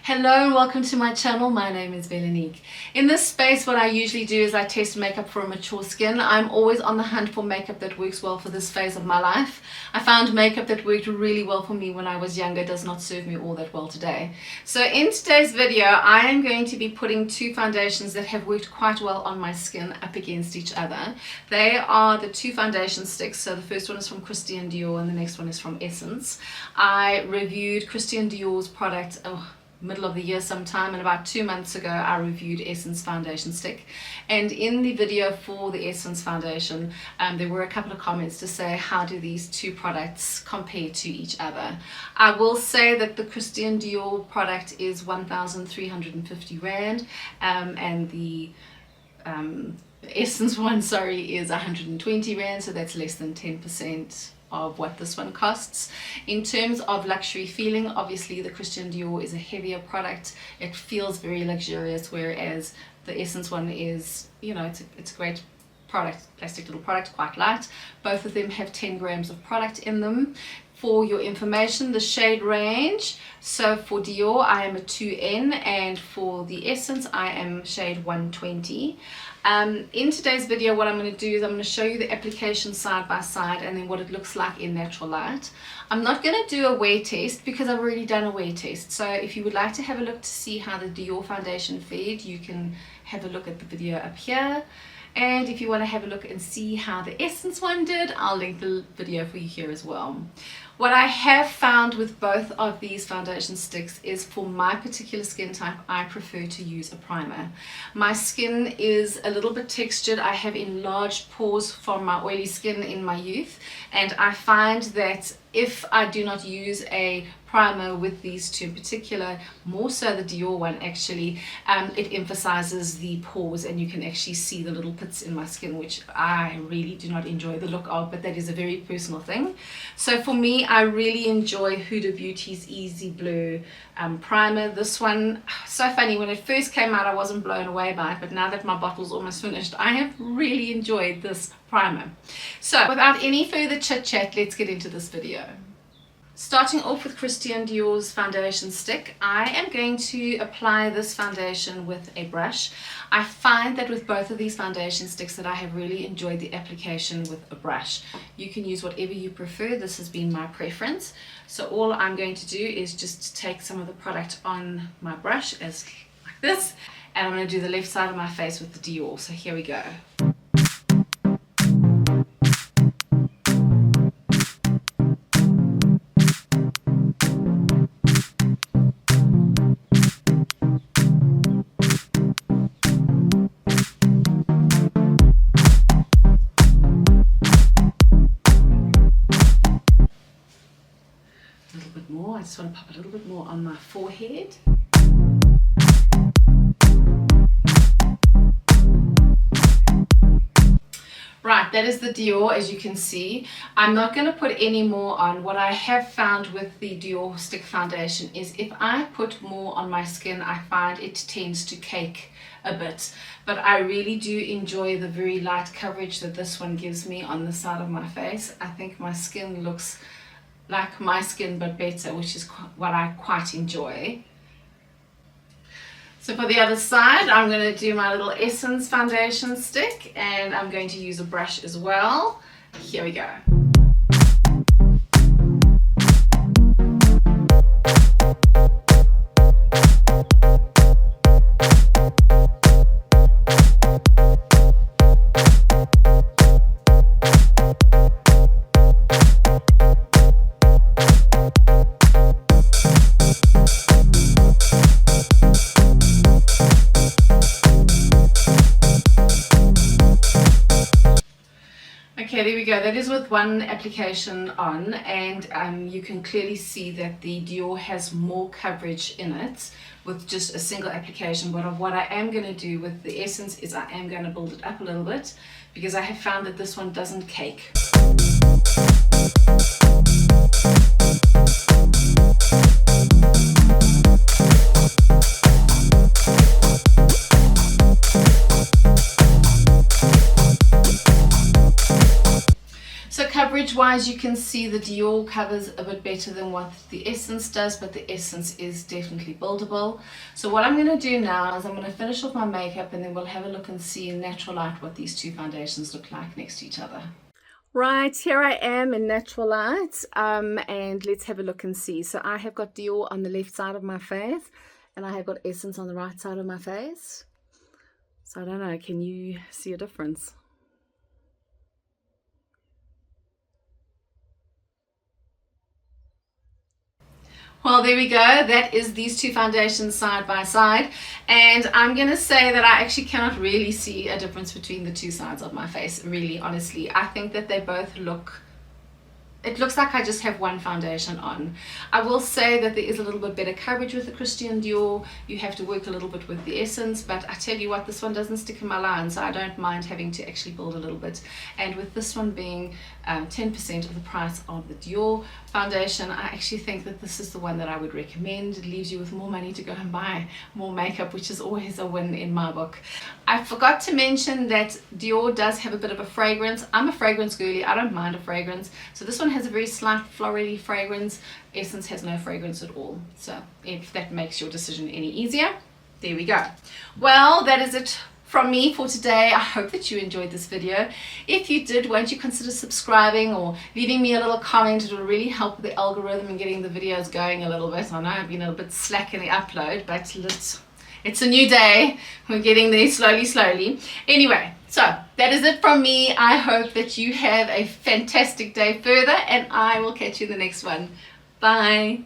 Hello and welcome to my channel. My name is Velanique. In this space, what I usually do is I test makeup for a mature skin. I'm always on the hunt for makeup that works well for this phase of my life. I found makeup that worked really well for me when I was younger does not serve me all that well today. So in today's video, I am going to be putting two foundations that have worked quite well on my skin up against each other. They are the two foundation sticks. So the first one is from Christian Dior and the next one is from Essence. I reviewed Christian Dior's product middle of the year sometime, and about 2 months ago I reviewed Essence foundation stick, and in the video for the Essence foundation there were a couple of comments to say how do these two products compare to each other. I will say that the Christian Dior product is 1,350 Rand and the Essence one is 120 Rand, so that's less than 10% of what this one costs. In terms of luxury feeling, obviously the Christian Dior is a heavier product. It feels very luxurious, whereas the Essence one is, you know, it's a great product, plastic little product, quite light. Both of them have 10 grams of product in them. For your information, the shade range, so for Dior I am a 2N, and for the Essence I am shade 120. In today's video, what I'm going to do is I'm going to show you the application side by side and then what it looks like in natural light. I'm not going to do a wear test because I've already done a wear test. So if you would like to have a look to see how the Dior foundation fared, you can have a look at the video up here. And if you want to have a look and see how the Essence one did, I'll link the video for you here as well. What I have found with both of these foundation sticks is, for my particular skin type, I prefer to use a primer. My skin is a little bit textured. I have enlarged pores from my oily skin in my youth, and I find that if I do not use a primer with these two in particular, more so the Dior one actually, it emphasizes the pores and you can actually see the little pits in my skin, which I really do not enjoy the look of, but that is a very personal thing. So for me, I really enjoy Huda Beauty's Easy Blur primer. This one, so funny, when it first came out I wasn't blown away by it, but now that my bottle's almost finished, I have really enjoyed this primer. So without any further chit chat, let's get into this video. Starting off with Christian Dior's foundation stick, I am going to apply this foundation with a brush. I find that with both of these foundation sticks that I have really enjoyed the application with a brush. You can use whatever you prefer. This has been my preference. So all I'm going to do is just take some of the product on my brush as like this, and I'm going to do the left side of my face with the Dior. So here we go. I just want to pop a little bit more on my forehead. Right, that is the Dior, as you can see. I'm not going to put any more on. What I have found with the Dior stick foundation is if I put more on my skin, I find it tends to cake a bit. But I really do enjoy the very light coverage that this one gives me on the side of my face. I think my skin looks like my skin but better, which is what I quite enjoy. So for the other side, I'm going to do my little Essence foundation stick, and I'm going to use a brush as well. Here we go. Okay, there we go. That is with one application on, and you can clearly see that the Dior has more coverage in it with just a single application. But what I am going to do with the Essence is I am going to build it up a little bit, because I have found that this one doesn't cake. So Coverage wise, you can see the Dior covers a bit better than what the Essence does, but the Essence is definitely buildable. So what I'm going to do now is I'm going to finish off my makeup, and then we'll have a look and see in natural light what these two foundations look like next to each other. Right, here I am in natural light, and let's have a look and see. So I have got Dior on the left side of my face, and I have got Essence on the right side of my face. So I don't know, can you see a difference? Well, there we go. That is these two foundations side by side. And I'm going to say that I actually cannot really see a difference between the two sides of my face, really, honestly. I think that they both look... It looks like I just have one foundation on. I will say that there is a little bit better coverage with the Christian Dior. You have to work a little bit with the Essence, but I tell you what, this one doesn't stick in my line, so I don't mind having to actually build a little bit. And with this one being 10% of the price of the Dior foundation, I actually think that this is the one that I would recommend. It leaves you with more money to go and buy more makeup, which is always a win in my book. I forgot to mention that Dior does have a bit of a fragrance. I'm a fragrance girly. I don't mind a fragrance. So this one has a very slight florally fragrance. Essence has no fragrance at all. So if that makes your decision any easier, there we go. Well, that is it from me for today. I hope that you enjoyed this video. If you did, won't you consider subscribing or leaving me a little comment? It will really help the algorithm in getting the videos going a little bit. I know I've been a bit slack in the upload, but it's a new day. We're getting there slowly. Anyway, so that is it from me. I hope that you have a fantastic day further, and I will catch you in the next one. Bye.